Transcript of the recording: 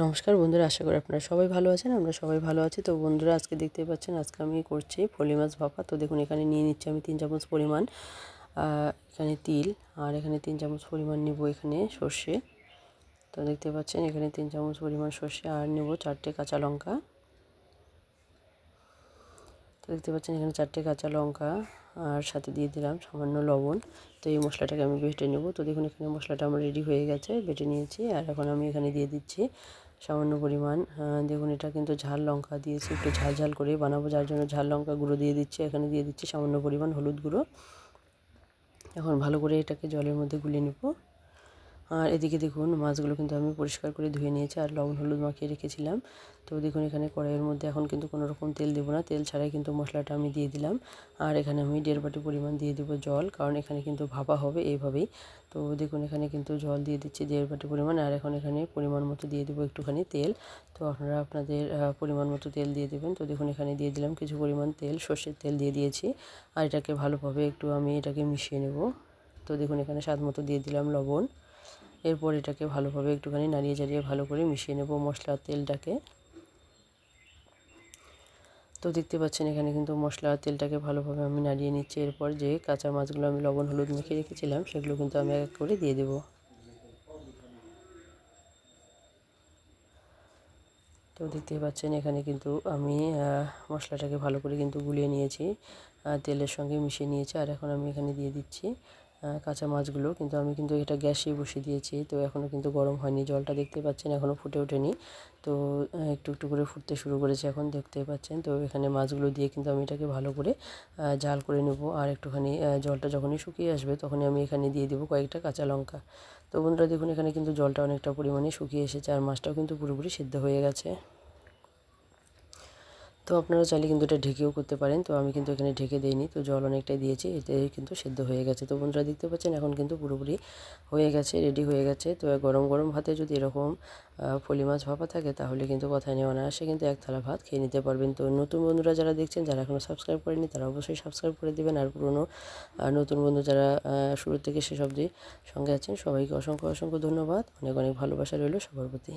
নমস্কার বন্ধুরা, আশা করি আপনারা সবাই ভালো আছেন। আমরা সবাই ভালো আছি। তো বন্ধুরা, আজকে দেখতেই পাচ্ছেন আজকে আমি করছি ফলি মাছ ভাপা। তো দেখুন, এখানে নিয়ে নিচ্ছি আমি 3 চামচ পরিমাণ এখানে তিল, আর এখানে 3 চামচ পরিমাণ নেব এখানে সর্ষে। তো দেখতে পাচ্ছেন এখানে 3 চামচ পরিমাণ সর্ষে, আর নেব 4টে কাঁচা লঙ্কা। তো দেখতে পাচ্ছেন এখানে 4টে কাঁচা লঙ্কা, আর সাথে দিয়ে দিলাম সামান্য লবণ। তো এই মশলাটাকে আমি বেটে নেব। তো দেখুন, এখানে মশলাটা আমার রেডি হয়ে গেছে, বেটে নিয়েছি। আর এখন আমি এখানে দিয়ে দিচ্ছি সামান্য পরিমাণ, দেখুন এটা কিন্তু ঝাল লঙ্কা দিয়েছি, একটু ঝাল ঝাল করে বানাবো, যার জন্য ঝাল লঙ্কা গুঁড়ো দিয়ে দিচ্ছি। এখানে দিয়ে দিচ্ছি সামান্য পরিমাণ হলুদ গুঁড়ো। এখন ভালো করে এটাকে জলের মধ্যে গুলে নেব। আর এদিকে দেখুন, মাছগুলো কিন্তু আমি পরিষ্কার করে ধুয়ে নিয়েছি আর লবণ হলুদ মাখিয়ে রেখেছিলাম। তো দেখুন, এখানে কড়াইয়ের মধ্যে এখন কিন্তু কোনো রকম তেল দেবো না, তেল ছাড়াই কিন্তু মশলাটা আমি দিয়ে দিলাম। আর এখানে আমি 1.5 বাটি পরিমাণ দিয়ে দেবো জল, কারণ এখানে কিন্তু ভাপা হবে এইভাবেই। তো দেখুন, এখানে কিন্তু জল দিয়ে দিচ্ছি 1.5 বাটি পরিমাণ। আর এখন এখানে পরিমাণ মতো দিয়ে দেবো একটুখানি তেল। তো আপনারা আপনাদের পরিমাণ মতো তেল দিয়ে দেবেন। তো দেখুন, এখানে দিয়ে দিলাম কিছু পরিমাণ তেল, সর্ষের তেল দিয়ে দিয়েছি। আর এটাকে ভালোভাবে একটু আমি এটাকে মিশিয়ে নেব। তো দেখুন, এখানে স্বাদ মতো দিয়ে দিলাম লবণ। এরপর এটাকে ভালোভাবে একটুখানি নাড়িয়ে চাড়িয়ে ভালো করে মিশিয়ে নেব মশলার তেলটাকে। তো দেখতে পাচ্ছেন এখানে কিন্তু মশলা আর তেলটাকে ভালোভাবে আমি নাড়িয়ে নিচ্ছি। এরপর যে কাঁচা মাছগুলো আমি লবণ হলুদ মেখে রেখেছিলাম সেগুলো কিন্তু আমি এক এক করে দিয়ে দেবো। তো দেখতেই পাচ্ছেন এখানে কিন্তু আমি মশলাটাকে ভালো করে কিন্তু গুলিয়ে নিয়েছি, তেলের সঙ্গে মিশিয়ে নিয়েছি। আর এখন আমি এখানে দিয়ে দিচ্ছি কাঁচা মাছগুলো। কিন্তু আমি কিন্তু এটা গ্যাসেই বসিয়ে দিয়েছি, তো এখনও কিন্তু গরম হয়নি। জলটা দেখতে পাচ্ছেন এখনও ফুটে ওঠেনি। তো একটু একটু করে ফুটতে শুরু করেছে এখন, দেখতেই পাচ্ছেন। তো এখানে মাছগুলো দিয়ে কিন্তু আমি এটাকে ভালো করে জাল করে নেব। আর একটুখানি জলটা যখনই শুকিয়ে আসবে তখনই আমি এখানে দিয়ে দেবো কয়েকটা কাঁচা লঙ্কা। তো বন্ধুরা দেখুন, এখানে কিন্তু জলটা অনেকটা পরিমাণে শুকিয়ে এসেছে, আর মাছটাও কিন্তু পুরোপুরি সিদ্ধ হয়ে গেছে। তো আপনারা চাইলে কিন্তু এটা ঢেকেও করতে পারেন। তো আমি কিন্তু এখানে ঢেকে দিইনি, তো জল অনেকটাই দিয়েছি, এতে কিন্তু সেদ্ধ হয়ে গেছে। তো বন্ধুরা দেখতে পাচ্ছেন এখন কিন্তু পুরোপুরি হয়ে গেছে, রেডি হয়ে গেছে। তো গরম গরম ভাতে যদি এরকম ফলি মাছ ভাপা থাকে তাহলে কিন্তু কথায় নেওয়া না আসে কিন্তু এক থালা ভাত খেয়ে নিতে পারবেন। তো নতুন বন্ধুরা যারা দেখছেন, যারা এখনও সাবস্ক্রাইব করেনি তারা অবশ্যই সাবস্ক্রাইব করে দেবেন। আর পুরনো নতুন বন্ধু যারা শুরু থেকে শেষ অবধি সঙ্গে আছেন, সবাইকে অসংখ্য অসংখ্য ধন্যবাদ। অনেক অনেক ভালোবাসা রইল সবার প্রতি।